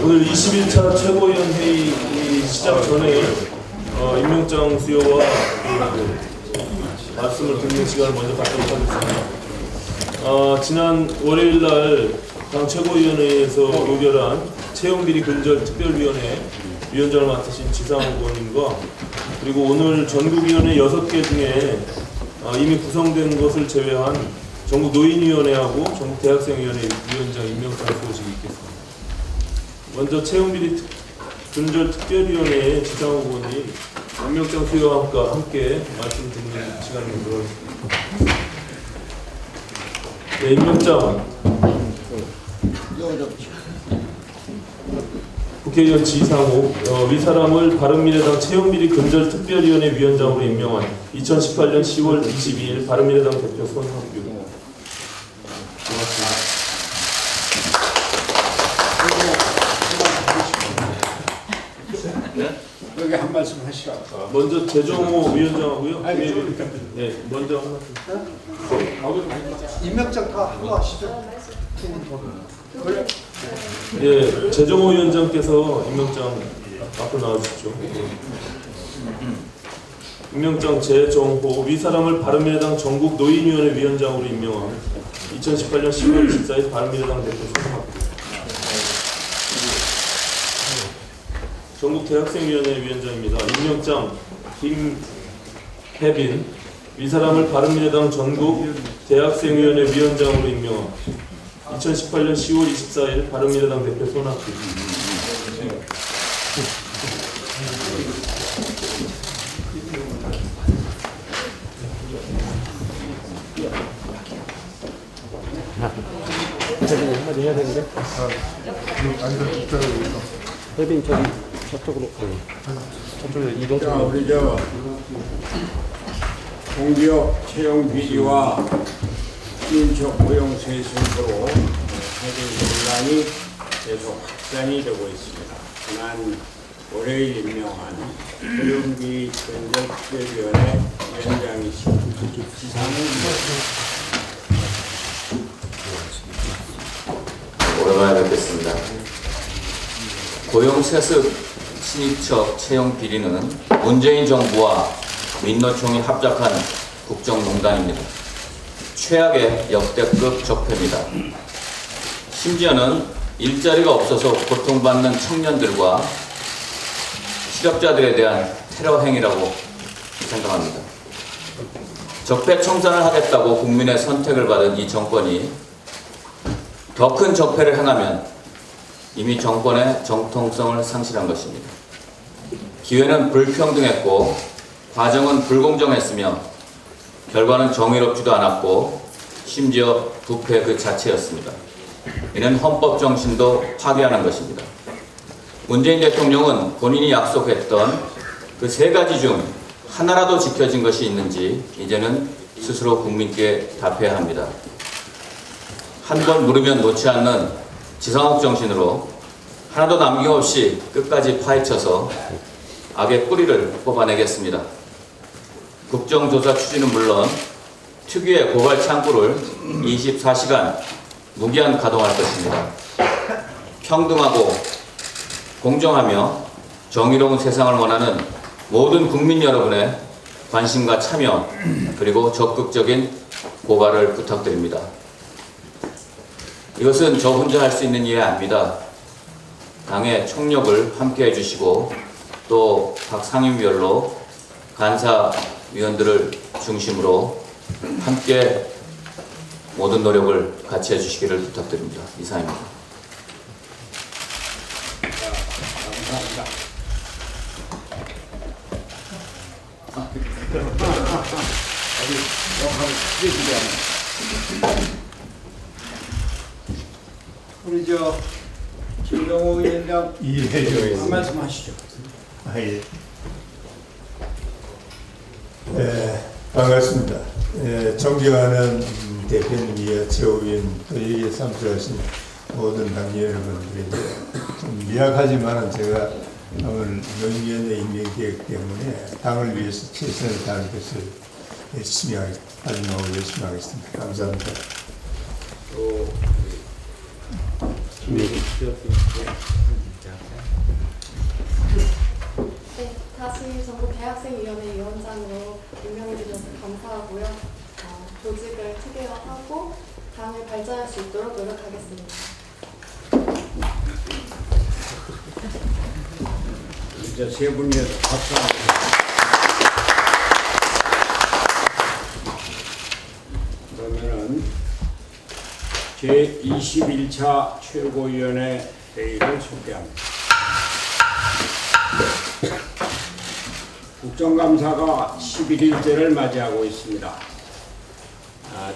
오늘 21차 최고위원 회의 시작 전에 임명장 수여와 말씀을 듣는 시간을 먼저 갖도록 하겠습니다. 지난 월요일날 당 최고위원회에서 의결한 채용비리 근절 특별위원회 위원장을 맡으신 지상욱 의원님과 그리고 오늘 전국위원회 6개 중에 이미 구성된 것을 제외한 전국 노인위원회하고 전국 대학생위원회 위원장 임명장 소식이 있겠습니다. 먼저 채용비리 근절 특별위원회의 지상욱 의원님 임명장 수여와 함께 말씀 듣는 시간을 들어주겠습니다. 네, 임명장. 국회의원 지상욱 위사람을 바른미래당 채용비리 근절 특별위원회 위원장으로 임명한 2018년 10월 22일 바른미래당 대표 손학규. 여기 한 말씀 하시라. 먼저 재정호 위원장하고요. 네, 먼저 한 말씀. 임명장 다 하고 하시죠. 그래. 예, 재정호 위원장께서 임명장 앞으로 나와주십시오. 임명장 재정호 위사람을 바른미래당 전국 노인위원회 위원장으로 임명한 2018년 10월 24일 바른미래당 대표 손학규. 전국 대학생위원회 위원장입니다. 임명장 김혜빈 위사람을 바른미래당 전국 대학생위원회 위원장으로 임명한 2018년 10월 24일 바른미래당 대표 손학규. 한마디 해야 되는데? 혜빈 저쪽으로 저쪽으로 이동 좀. 자, 우리 공기업 채용 비리와 인적 고용 세습으로 해외 논란이 계속 확산이 되고 있습니다. 지난 월요일 임명한 채용비리 근절 특별위원회 위원장이신 지상욱 오랜만에 뵙겠습니다. 고용세습 신입처 채용 비리는 문재인 정부와 민노총이 합작한 국정농단입니다. 최악의 역대급 적폐입니다. 심지어는 일자리가 없어서 고통받는 청년들과 실업자들에 대한 테러 행위라고 생각합니다. 적폐 청산을 하겠다고 국민의 선택을 받은 이 정권이 더 큰 적폐를 행하면 이미 정권의 정통성을 상실한 것입니다. 기회는 불평등했고 과정은 불공정했으며 결과는 정의롭지도 않았고 심지어 부패 그 자체였습니다. 이는 헌법 정신도 파괴하는 것입니다. 문재인 대통령은 본인이 약속했던 그 3가지 중 하나라도 지켜진 것이 있는지 이제는 스스로 국민께 답해야 합니다. 한 번 물으면 놓지 않는 지상욱 정신으로 하나도 남김없이 끝까지 파헤쳐서 악의 뿌리를 뽑아내겠습니다. 국정조사 추진은 물론 특유의 고발 창구를 24시간 무기한 가동할 것입니다. 평등하고 공정하며 정의로운 세상을 원하는 모든 국민 여러분의 관심과 참여 그리고 적극적인 고발을 부탁드립니다. 이것은 저 혼자 할 수 있는 일이 아닙니다. 당의 총력을 함께 해주시고 또 각 상임위별로 간사위원들을 중심으로 함께 모든 노력을 같이 해주시기를 부탁드립니다. 이상입니다. 우리 김동호 위원장 한 말씀 하시죠. 예. 반갑습니다. 존경하는 대표님이여 최고위원 또 여기에 참석하신 모든 당위 여러분들에게 좀 미약하지만 제가 오늘 노인위원회 임명되었기 때문에 당을 위해서 최선을 다할 것을 열심히 하겠습니다. 감사합니다. 네, 다시 전국 대학생위원회 위원장으로 임명해 주셔서 감사하고요. 조직을 체계화하고 당을 발전할 수 있도록 노력하겠습니다. 이제 세 분이서 박수 한번 그러면은 제21차 최고위원회 회의를 소개합니다. 국정감사가 11일째를 맞이하고 있습니다.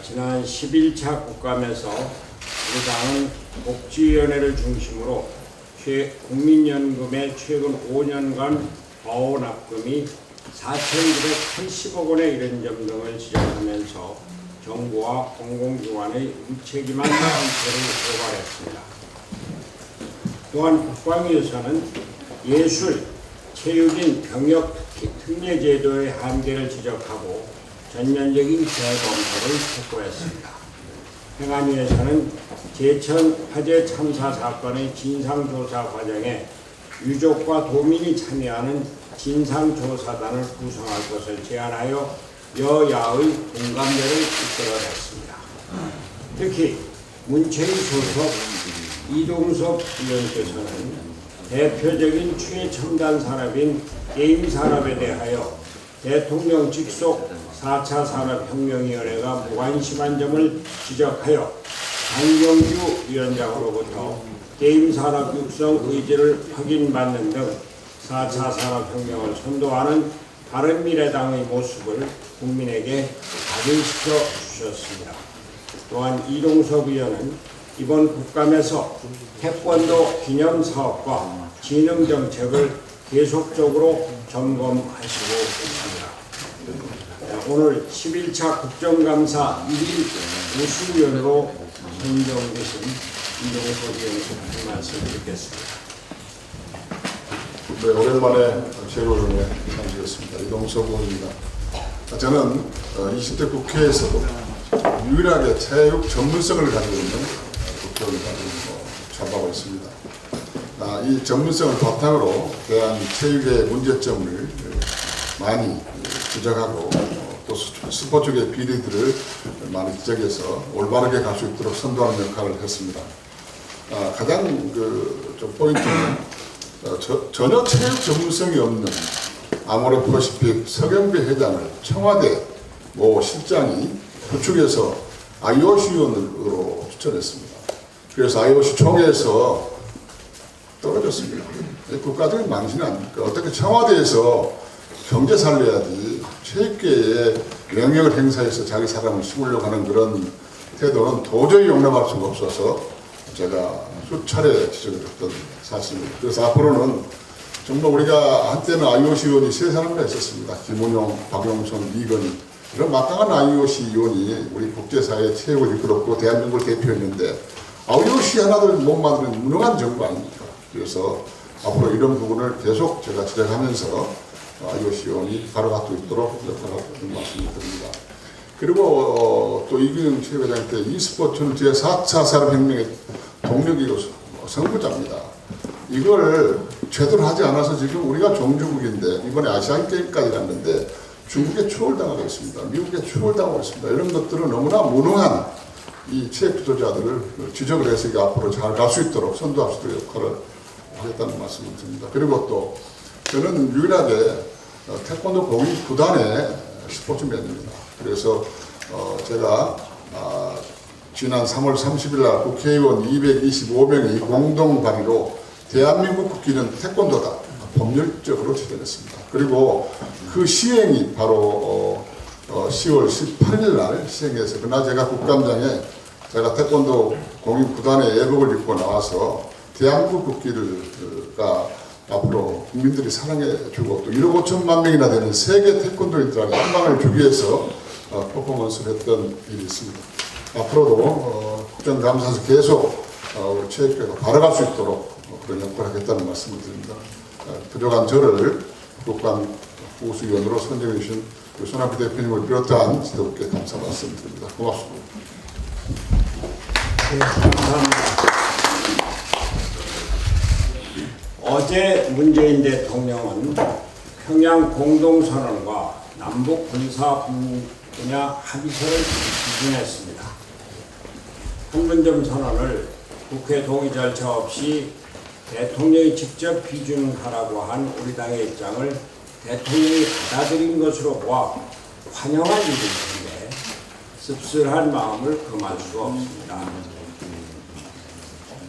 지난 11차 국감에서 우리 당은 복지위원회를 중심으로 국민연금의 최근 5년간 과오 납금이 4,980억 원에 이른 점 등을 지적하면서 정부와 공공기관의 무책임한 정책을 고발했습니다. 또한 국방위에서는 예술, 체육인 병역 특례제도의 한계를 지적하고 전면적인 재검토를 촉구했습니다. 행안위에서는 제천 화재 참사 사건의 진상조사 과정에 유족과 도민이 참여하는 진상조사단을 구성할 것을 제안하여 여야의 공감대를 이끌어냈습니다. 특히 문체위 소속 이동섭 의원께서는 대표적인 최첨단 산업인 게임 산업에 대하여 대통령 직속 4차 산업혁명위원회가 무관심한 점을 지적하여 장경규 위원장으로부터 게임 산업 육성 의지를 확인받는 등 4차 산업혁명을 선도하는 바른미래당의 모습을 국민에게 각인시켜 주셨습니다. 또한 이동섭 의원은 이번 국감에서 태권도 기념사업과 진흥정책을 계속적으로 점검하시고 있습니다. 오늘 11차 국정감사 1일 우수위원으로 선정되신 이동섭 의원님 말씀 드리겠습니다. 네, 오랜만에 최고위원회 참석했습니다. 이동섭 의원입니다. 저는 20대 국회에서도 유일하게 체육 전문성을 가지고 있는 국회의원을 참여하고 있습니다. 이 전문성을 바탕으로 대한 체육의 문제점을 많이 지적하고 또 스포츠계 비리들을 많이 지적해서 올바르게 갈 수 있도록 선도하는 역할을 했습니다. 가장 좀 포인트는 전혀 체육 전문성이 없는 아모레퍼시픽 서경배 회장을 청와대 실장이 구축해서 IOC 위원으로 추천했습니다. 그래서 IOC 총회에서 떨어졌습니다. 국가적인 망신 아닙니까? 어떻게 청와대에서 경제 살려야지 체육계에 영역을 행사해서 자기 사람을 심으려고 하는 그런 태도는 도저히 용납할 수가 없어서 제가 수차례 지적을 했던 사실입니다. 그래서 앞으로는 정말 우리가 한때는 IOC 의원이 세 사람이나 있었습니다. 김은용, 박용선, 이건희 이런 막강한 IOC 의원이 우리 국제사회의 체육을 이끌었고 대한민국을 대표했는데 IOC 하나를 못 만드는 무능한 정부 아닙니까? 그래서 앞으로 이런 부분을 계속 제가 지적하면서 IOC 의원이 바로갈 수 있도록 역할을 말씀을 드립니다. 그리고 또 이규영 체육회장한테 e스포츠는 제4차 산업혁명의 동력이고 선구자입니다. 이걸 제대로 하지 않아서 지금 우리가 종주국인데 이번에 아시안게임까지 갔는데 중국에 추월당하고 있습니다. 미국에 추월당하고 있습니다. 이런 것들은 너무나 무능한 이 체육 지도자들을 지적을 해서 이게 앞으로 잘 갈 수 있도록 선도할 수 있도록 역할을 하겠다는 말씀을 드립니다. 그리고 또 저는 유일하게 태권도 공인 구단의 스포츠맨입니다. 그래서 제가 지난 3월 30일 날 국회의원 225명의 공동 발의로 대한민국 국기는 태권도다 법률적으로 제정했습니다. 그리고 그 시행이 바로 10월 18일 날 시행해서 그날 제가 국감장에 제가 태권도 공인 구단의 예복을 입고 나와서 대한민국 국기가 앞으로 국민들이 사랑해주고 또 1억 5천만 명이나 되는 세계 태권도인들에게 한 방을 주기 위해서 퍼포먼스를 했던 일이 있습니다. 앞으로도 국정감사에서 계속 우리 체육계가 바라갈 수 있도록 그런 역할을 하겠다는 말씀을 드립니다. 부족한 저를 국감 우수위원으로 선정해 주신 손학규 대표님을 비롯한 지도부께 감사 말씀드립니다. 고맙습니다. 네, 감사합니다. 어제 문재인 대통령은 평양 공동선언과 남북 군사 분야 합의서를 비준했습니다. 판문점 선언을 국회 동의 절차 없이 대통령이 직접 비준하라고 한 우리 당의 입장을 대통령이 받아들인 것으로 보아 환영한 일인데 씁쓸한 마음을 금할 수 없습니다.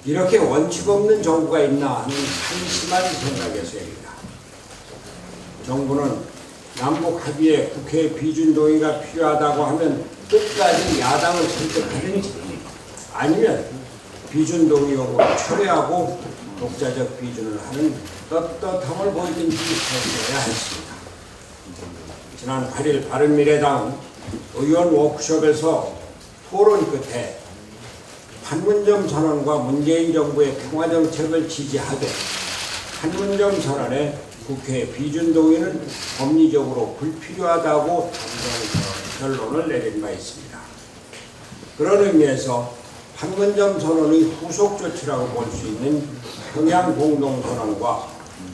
이렇게 원칙 없는 정부가 있나 하는 한심한 생각에서입니다. 정부는 남북 합의에 국회 비준 동의가 필요하다고 하면 끝까지 야당을 설득하든지 아니면 비준 동의 요구를 철회하고 독자적 비준을 하는 떳떳함을 보이든지 했어야 했습니다. 지난 8일 바른미래당 의원 워크숍에서 토론 끝에 판문점 선언과 문재인 정부의 평화정책을 지지하되 판문점 선언에 국회 비준 동의는 법리적으로 불필요하다고 결론을 내린 바 있습니다. 그런 의미에서 판문점 선언의 후속 조치라고 볼 수 있는 평양 공동선언과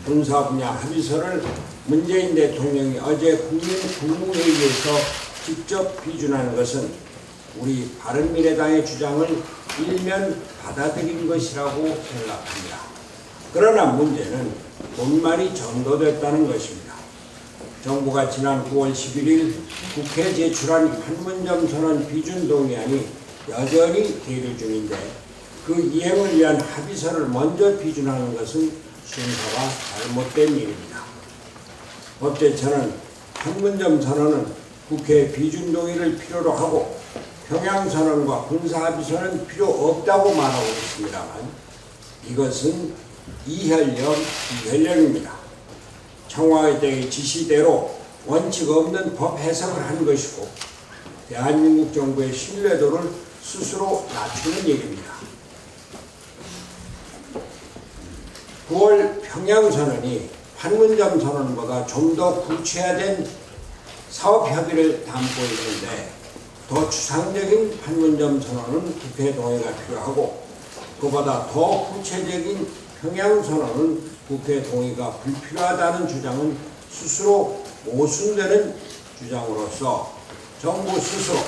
군사 분야 합의서를 문재인 대통령이 어제 국무회의에서 직접 비준하는 것은 우리 바른미래당의 주장을 일면 받아들인 것이라고 생각합니다. 그러나 문제는 본말이 전도됐다는 것입니다. 정부가 지난 9월 11일 국회에 제출한 판문점 선언 비준 동의안이 여전히 계류 중인데 그 이행을 위한 합의서를 먼저 비준하는 것은 순서가 잘못된 일입니다. 법제처는 판문점 선언은 국회 비준 동의를 필요로 하고 평양선언과 군사합의서는 필요 없다고 말하고 있습니다만 이것은 이혈령입니다. 청와대의 지시대로 원칙 없는 법 해석을 한 것이고 대한민국 정부의 신뢰도를 스스로 낮추는 일입니다. 9월 평양선언이 판문점 선언보다 좀 더 구체화된 사업협의를 담고 있는데 더 추상적인 판문점 선언은 국회 동의가 필요하고 그보다 더 구체적인 평양선언은 국회 동의가 불필요하다는 주장은 스스로 모순되는 주장으로서 정부 스스로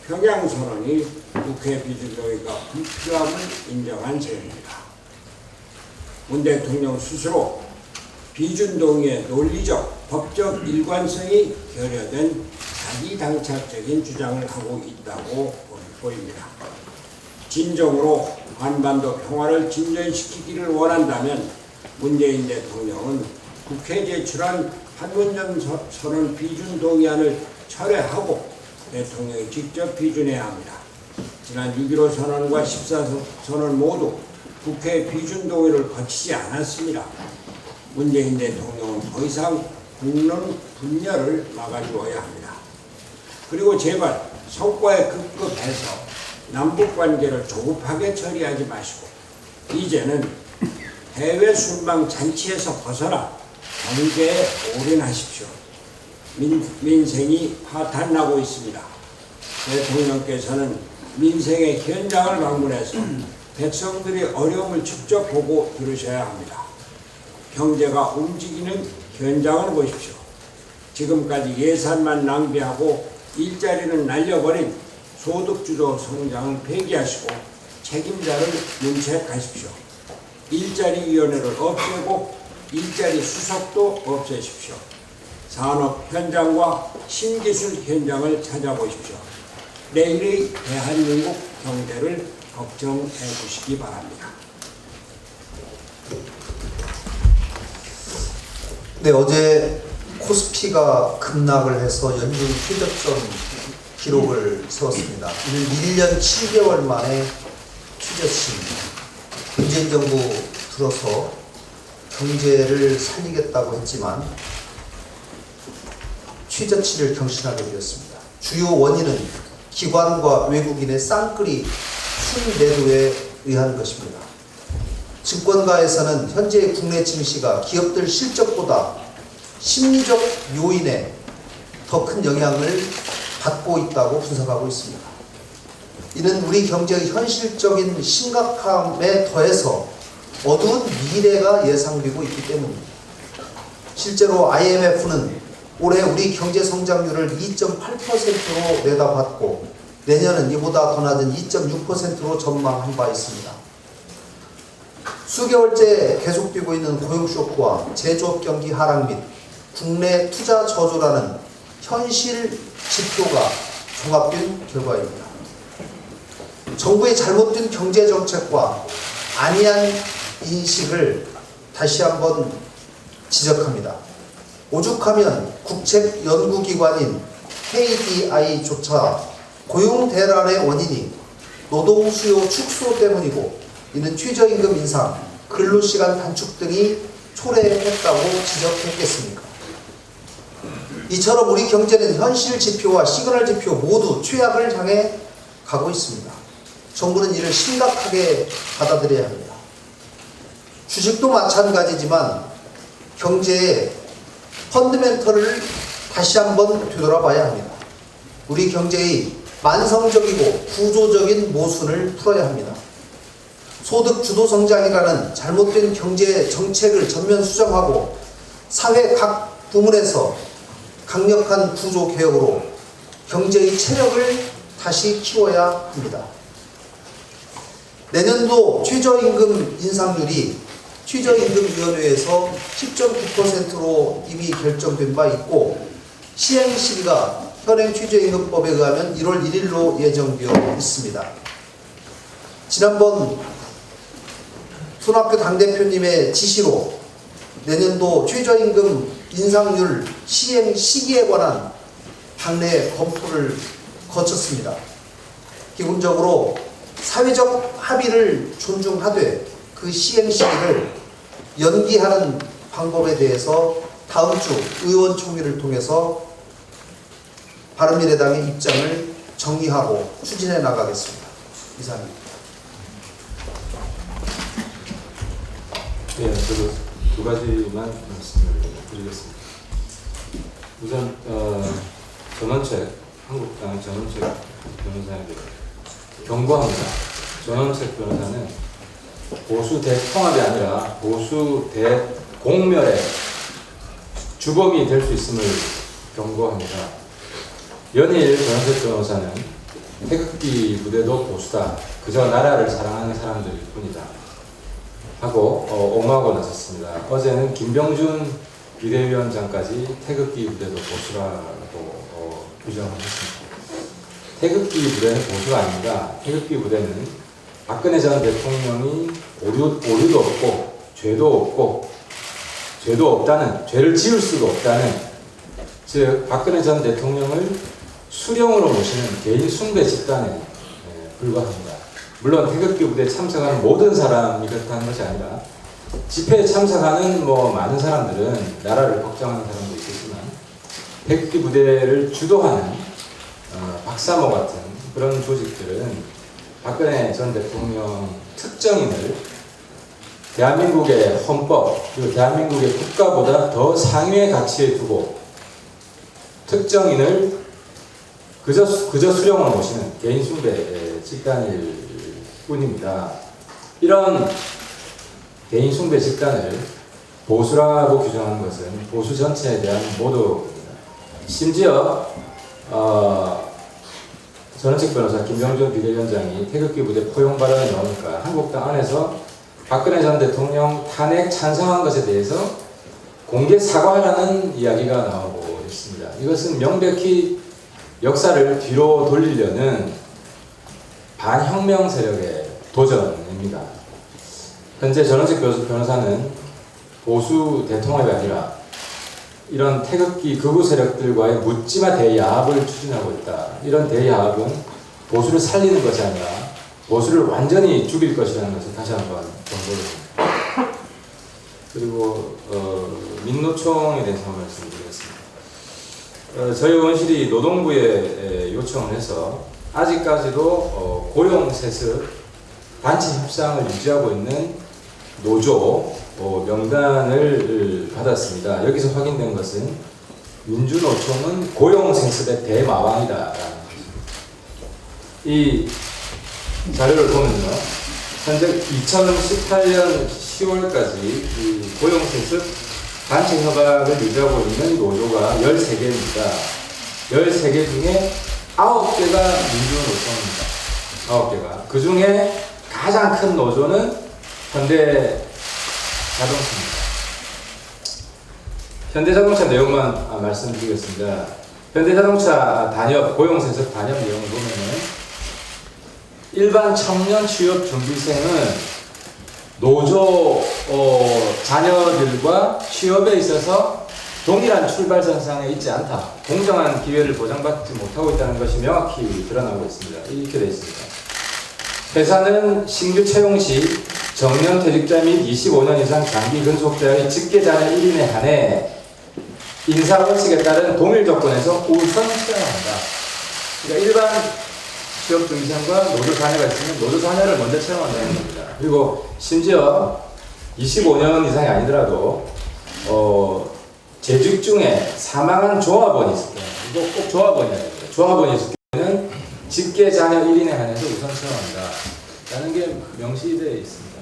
평양선언이 국회 비준 동의가 불필요함을 인정한 셈입니다. 문 대통령 스스로 비준 동의의 논리적, 법적 일관성이 결여된 자기당착적인 주장을 하고 있다고 보입니다. 진정으로 한반도 평화를 진전시키기를 원한다면 문재인 대통령은 국회에 제출한 판문점 선언 비준 동의안을 철회하고 대통령이 직접 비준해야 합니다. 지난 6.15 선언과 14선언 모두 국회 비준 동의를 거치지 않았습니다. 문재인 대통령은 더 이상 국론 분열을 막아주어야 합니다. 그리고 제발 성과에 급급해서 남북관계를 조급하게 처리하지 마시고 이제는 해외 순방 잔치에서 벗어나 경제에 올인하십시오. 민생이 파탄나고 있습니다. 대통령께서는 민생의 현장을 방문해서 백성들의 어려움을 직접 보고 들으셔야 합니다. 경제가 움직이는 현장을 보십시오. 지금까지 예산만 낭비하고 일자리는 날려버린 소득주도 성장을 폐기하시고 책임자를 문책하십시오. 일자리위원회를 없애고 일자리 수석도 없애십시오. 산업 현장과 신기술 현장을 찾아보십시오. 내일의 대한민국 경제를 걱정해 주시기 바랍니다. 네, 어제 코스피가 급락을 해서 연중 최저점 기록을 세웠습니다. 1년 7개월 만에 최저치입니다. 문재인 정부 들어서 경제를 살리겠다고 했지만 최저치를 경신하게 되었습니다. 주요 원인은 기관과 외국인의 쌍끌이 순매도에 의한 것입니다. 증권가에서는 현재 국내 증시가 기업들 실적보다 심리적 요인에 더 큰 영향을 받고 있다고 분석하고 있습니다. 이는 우리 경제의 현실적인 심각함에 더해서 어두운 미래가 예상되고 있기 때문입니다. 실제로 IMF는 올해 우리 경제 성장률을 2.8%로 내다봤고 내년은 이보다 더 낮은 2.6%로 전망한 바 있습니다. 수개월째 계속되고 있는 고용 쇼크와 제조업 경기 하락 및 국내 투자 저조라는 현실 지표가 종합된 결과입니다. 정부의 잘못된 경제 정책과 안이한 인식을 다시 한번 지적합니다. 오죽하면 국책연구기관인 KDI조차 고용 대란의 원인이 노동 수요 축소 때문이고 이는 최저임금 인상, 근로시간 단축 등이 초래했다고 지적했겠습니까? 이처럼 우리 경제는 현실 지표와 시그널 지표 모두 최악을 향해 가고 있습니다. 정부는 이를 심각하게 받아들여야 합니다. 주식도 마찬가지지만 경제의 펀드멘털을 다시 한번 되돌아봐야 합니다. 우리 경제의 만성적이고 구조적인 모순을 풀어야 합니다. 소득 주도 성장이라는 잘못된 경제 정책을 전면 수정하고 사회 각 부문에서 강력한 구조 개혁으로 경제의 체력을 다시 키워야 합니다. 내년도 최저임금 인상률이 최저임금위원회에서 10.9%로 이미 결정된 바 있고 시행 시기가 현행 최저임금법에 의하면 1월 1일로 예정되어 있습니다. 지난번 손학규 당대표님의 지시로 내년도 최저임금 인상률 시행 시기에 관한 당내 검토를 거쳤습니다. 기본적으로 사회적 합의를 존중하되 그 시행 시기를 연기하는 방법에 대해서 다음 주 의원총회를 통해서 바른미래당의 입장을 정리하고 추진해 나가겠습니다. 이상입니다. 네, 저도 두 가지만 말씀을 드리겠습니다. 우선 전원책, 한국당 전원책 변호사에게 경고합니다. 전원책 변호사는 보수 대통합이 아니라 보수 대공멸의 주범이 될 수 있음을 경고합니다. 연일 전원책 변호사는 태극기 부대도 보수다. 그저 나라를 사랑하는 사람들일 뿐이다. 하고 옹호하고 나섰습니다. 어제는 김병준 비대위원장까지 태극기 부대도 보수라고 규정을 했습니다. 태극기 부대는 보수가 아닙니다. 태극기 부대는 박근혜 전 대통령이 오류도 없고 죄도 없다는, 죄를 지을 수도 없다는, 즉 박근혜 전 대통령을 수령으로 모시는 개인 숭배 집단에 불과합니다. 물론 태극기 부대에 참석하는 모든 사람이 그렇다는 것이 아니라 집회에 참석하는 많은 사람들은 나라를 걱정하는 사람도 있겠지만 태극기 부대를 주도하는 박사모 같은 그런 조직들은 박근혜 전 대통령 특정인을 대한민국의 헌법 그리고 대한민국의 국가보다 더 상위의 가치에 두고 특정인을 그저 수령을 모시는 개인 숭배 집단일 뿐입니다. 이런 개인 숭배 집단을 보수라고 규정하는 것은 보수 전체에 대한 모독입니다. 심지어 전원책 변호사 김병준 비대위원장이 태극기 부대 포용 발언을 나오니까 한국당 안에서 박근혜 전 대통령 탄핵 찬성한 것에 대해서 공개 사과하라는 이야기가 나오고 있습니다. 이것은 명백히 역사를 뒤로 돌리려는 반혁명 세력의 도전입니다. 현재 전원책 변호사는 보수 대통합이 아니라 이런 태극기 극우 세력들과의 묻지마 대야합을 추진하고 있다. 이런 대야합은 보수를 살리는 것이 아니라 보수를 완전히 죽일 것이라는 것을 다시 한번 경고를 합니다. 그리고 민노총에 대해서 말씀드리겠습니다. 저희 의원실이 노동부에 요청을 해서 아직까지도 고용세습 단체 협상을 유지하고 있는 노조 명단을 받았습니다. 여기서 확인된 것은 민주노총은 고용세습의 대마왕이다라는 것입니다. 이 자료를 보면요, 현재 2018년 10월까지 이 고용세습 단체 협약을 유지하고 있는 노조가 13개입니다. 13개 중에 9개가 민주노총입니다. 9개가. 그 중에 가장 큰 노조는 현대자동차입니다. 현대자동차 내용만 말씀드리겠습니다. 현대자동차 단협, 고용세습 단협 내용을 보면은 일반 청년 취업 준비생은 노조 자녀들과 취업에 있어서 동일한 출발선상에 있지 않다. 공정한 기회를 보장받지 못하고 있다는 것이 명확히 드러나고 있습니다. 이렇게 되어 있습니다. 회사는 신규 채용 시 정년퇴직자 및 25년 이상 장기 근속자의 직계자녀 1인에 한해 인사원칙에 따른 동일 조건에서 우선 채용한다. 그러니까 일반 취업 준비생과 노조 자녀가 있으면 노조 자녀를 먼저 채용한다는 겁니다. 그리고 심지어 25년 이상이 아니더라도 재직 중에 사망한 조합원이 있을 경우, 이거 꼭 조합원이어야 됩니다. 조합원이 있을 경우에는 직계 자녀 1인에 한해서 우선 채용한다. 라는 게 명시되어 있습니다.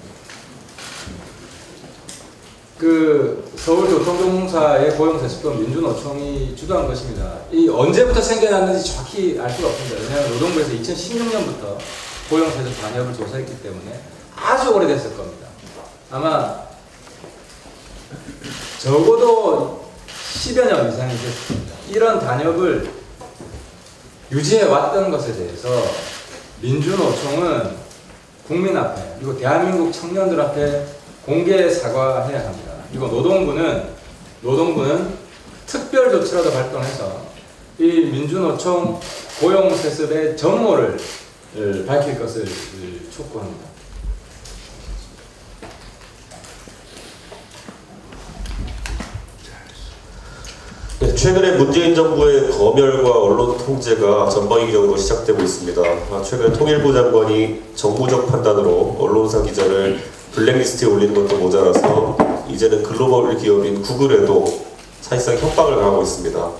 그 서울교통공사의 고용세습도 민주노총이 주도한 것입니다. 이 언제부터 생겨났는지 정확히 알 수가 없습니다. 왜냐하면 노동부에서 2016년부터 고용세습 단협을 조사했기 때문에 아주 오래됐을 겁니다. 아마 적어도 10여 년 이상이 됐습니다. 이런 단협을 유지해 왔던 것에 대해서 민주노총은 국민 앞에 그리고 대한민국 청년들 앞에 공개 사과해야 합니다. 그리고 노동부는 특별 조치라도 발동해서 이 민주노총 고용세습의 전모를 밝힐 것을 촉구합니다. 네, 최근에 문재인 정부의 검열과 언론 통제가 전방위적으로 시작되고 있습니다. 최근 통일부 장관이 정부적 판단으로 언론사 기자를 블랙리스트에 올리는 것도 모자라서 이제는 글로벌 기업인 구글에도 사실상 협박을 가하고 있습니다.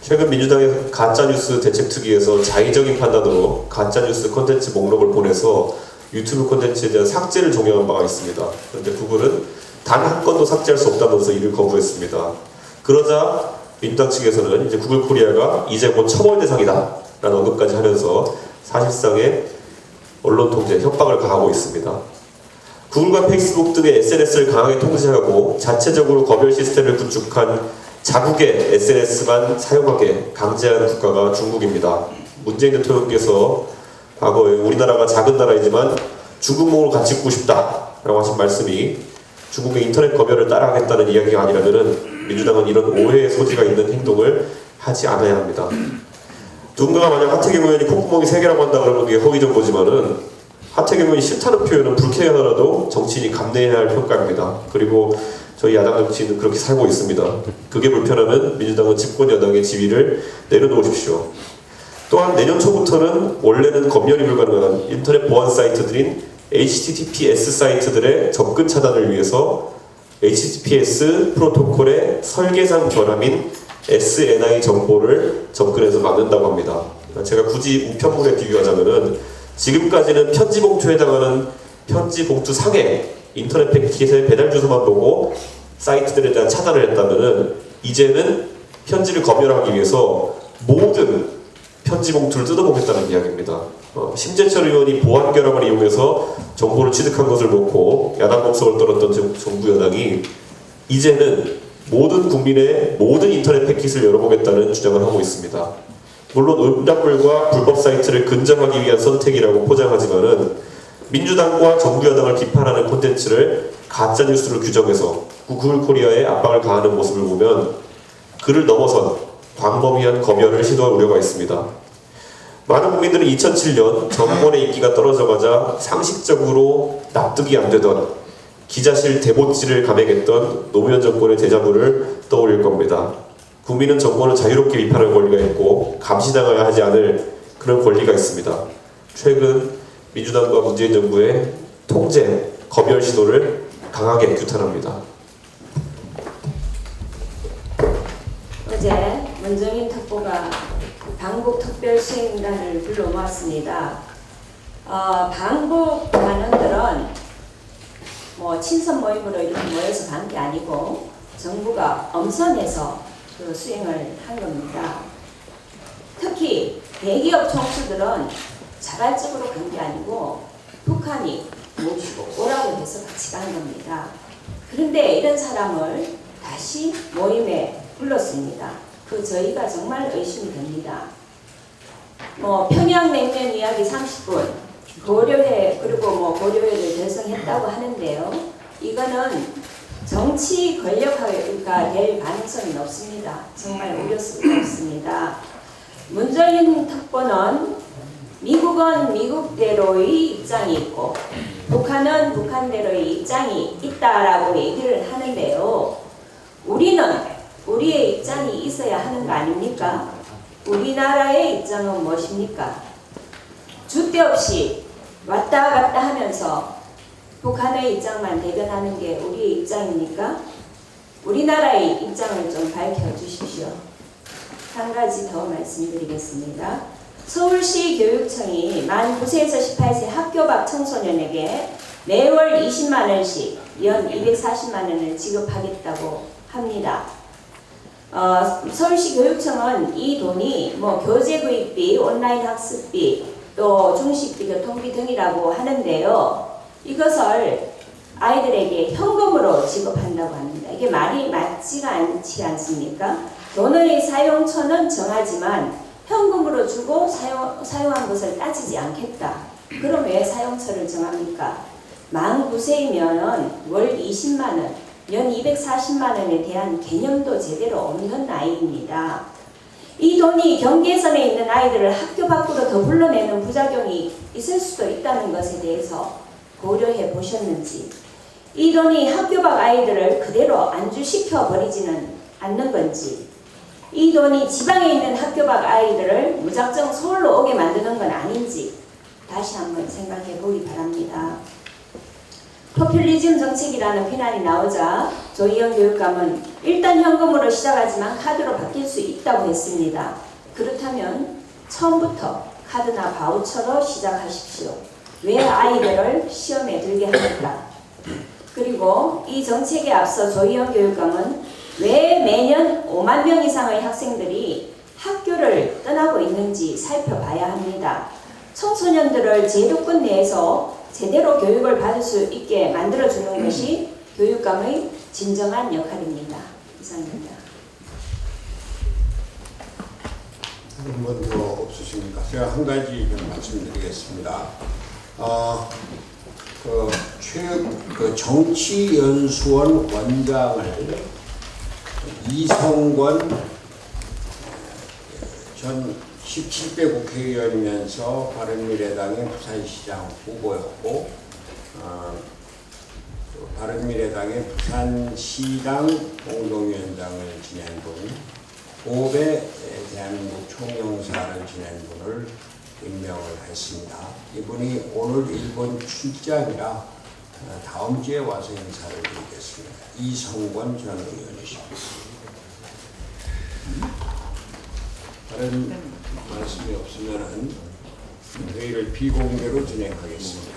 최근 민주당의 가짜뉴스 대책특위에서 자의적인 판단으로 가짜뉴스 콘텐츠 목록을 보내서 유튜브 콘텐츠에 대한 삭제를 종용한 바가 있습니다. 그런데 구글은 단 한 건도 삭제할 수 없다면서 이를 거부했습니다. 그러자 민주당 측에서는 이제 구글 코리아가 이제 곧 처벌 대상이다 라는 언급까지 하면서 사실상의 언론 통제, 협박을 가하고 있습니다. 구글과 페이스북 등의 SNS를 강하게 통제하고 자체적으로 검열 시스템을 구축한 자국의 SNS만 사용하게 강제한 국가가 중국입니다. 문재인 대통령께서 과거에 우리나라가 작은 나라이지만 중국몽을 같이 꾸고 싶다라고 하신 말씀이 중국의 인터넷 검열을 따라하겠다는 이야기가 아니라면 민주당은 이런 오해의 소지가 있는 행동을 하지 않아야 합니다. 누군가가 만약 하태경 의원이 콧구멍이 3개라고 한다 그러면 그게 허위 정보지만은 하태경 의원이 싫다는 표현은 불쾌하더라도 정치인이 감내해야 할 평가입니다. 그리고 저희 야당 정치인은 그렇게 살고 있습니다. 그게 불편하면 민주당은 집권 여당의 지위를 내려놓으십시오. 또한 내년 초부터는 원래는 검열이 불가능한 인터넷 보안 사이트들인 HTTPS 사이트들의 접근 차단을 위해서 HTTPS 프로토콜의 설계상 결함인 SNI 정보를 접근해서 막는다고 합니다. 제가 굳이 우편물에 비교하자면은 지금까지는 편지 봉투에 해당하는 편지 봉투 상에 인터넷 패킷의 배달 주소만 보고 사이트들에 대한 차단을 했다면은 이제는 편지를 검열하기 위해서 모든 편지 봉투를 뜯어보겠다는 이야기입니다. 심재철 의원이 보안 결함을 이용해서 정보를 취득한 것을 놓고 야당 공석을 떨었던 정부 여당이 이제는 모든 국민의 모든 인터넷 패킷을 열어보겠다는 주장을 하고 있습니다. 물론 음란물과 불법 사이트를 근절하기 위한 선택이라고 포장하지만은 민주당과 정부 여당을 비판하는 콘텐츠를 가짜뉴스로 규정해서 구글 코리아에 압박을 가하는 모습을 보면 그를 넘어선 광범위한 검열을 시도할 우려가 있습니다. 많은 국민들은 2007년 정권의 인기가 떨어져가자 상식적으로 납득이 안 되던 기자실 대보찌를 감행했던 노무현 정권의 데자부를 떠올릴 겁니다. 국민은 정권을 자유롭게 비판할 권리가 있고 감시당해야 하지 않을 그런 권리가 있습니다. 최근 민주당과 문재인 정부의 통제, 검열 시도를 강하게 규탄합니다. 어제 문정인 특보가 방북 특별수행단을 불러모았습니다. 방북 단원들은 뭐 친선 모임으로 이렇게 모여서 간 게 아니고 정부가 엄선해서 그 수행을 한 겁니다. 특히 대기업 총수들은 자발적으로 간 게 아니고 북한이 모시고 오라고 해서 같이 간 겁니다. 그런데 이런 사람을 다시 모임에 불렀습니다. 그 저희가 정말 의심이 됩니다. 뭐 평양냉면 이야기 30분, 고려회 그리고 뭐 고려회를 결성했다고 하는데요. 이거는 정치 권력화가 될 가능성이 높습니다. 정말 우려스럽습니다. 문재인 특보는 미국은 미국대로의 입장이 있고 북한은 북한대로의 입장이 있다라고 얘기를 하는데요. 우리는 우리의 입장이 있어야 하는 거 아닙니까? 우리나라의 입장은 무엇입니까? 줏대 없이 왔다 갔다 하면서 북한의 입장만 대변하는 게 우리의 입장입니까? 우리나라의 입장을 좀 밝혀주십시오. 한 가지 더 말씀드리겠습니다. 서울시 교육청이 만 9세에서 18세 학교 밖 청소년에게 매월 20만 원씩 연 240만 원을 지급하겠다고 합니다. 서울시 교육청은 이 돈이 뭐 교재 구입비, 온라인 학습비, 또 중식비, 교통비 등이라고 하는데요. 이것을 아이들에게 현금으로 지급한다고 합니다. 이게 말이 맞지가 않지 않습니까? 돈의 사용처는 정하지만 현금으로 주고 사용한 것을 따지지 않겠다. 그럼 왜 사용처를 정합니까? 만 9세이면 월 20만 원, 연 240만 원에 대한 개념도 제대로 없는 나이입니다. 이 돈이 경계선에 있는 아이들을 학교 밖으로 더 불러내는 부작용이 있을 수도 있다는 것에 대해서 고려해 보셨는지, 이 돈이 학교 밖 아이들을 그대로 안주시켜 버리지는 않는 건지, 이 돈이 지방에 있는 학교 밖 아이들을 무작정 서울로 오게 만드는 건 아닌지 다시 한번 생각해 보기 바랍니다. 포퓰리즘 정책이라는 비난이 나오자 조희영 교육감은 일단 현금으로 시작하지만 카드로 바뀔 수 있다고 했습니다. 그렇다면 처음부터 카드나 바우처로 시작하십시오. 왜 아이들을 시험에 들게 합니까? 그리고 이 정책에 앞서 조희영 교육감은 왜 매년 5만 명 이상의 학생들이 학교를 떠나고 있는지 살펴봐야 합니다. 청소년들을 제도권 내에서 제대로 교육을 받을 수 있게 만들어주는 것이 교육감의 진정한 역할입니다. 이상입니다. 한 번 더 없으십니까? 제가 한 가지 좀 말씀드리겠습니다. 그 정치연수원 원장을 이성권 전 17대 국회의원이면서 바른미래당의 부산시장 후보였고, 바른미래당의 부산시당 공동위원장을 지낸 분, 고배 대한민국 총영사를 지낸 분을 임명을 했습니다. 이분이 오늘 일본 출장이라 다음 주에 와서 인사를 드리겠습니다. 이성권 전 의원이십니다. 다른 말씀이 없으면 회의를 비공개로 진행하겠습니다.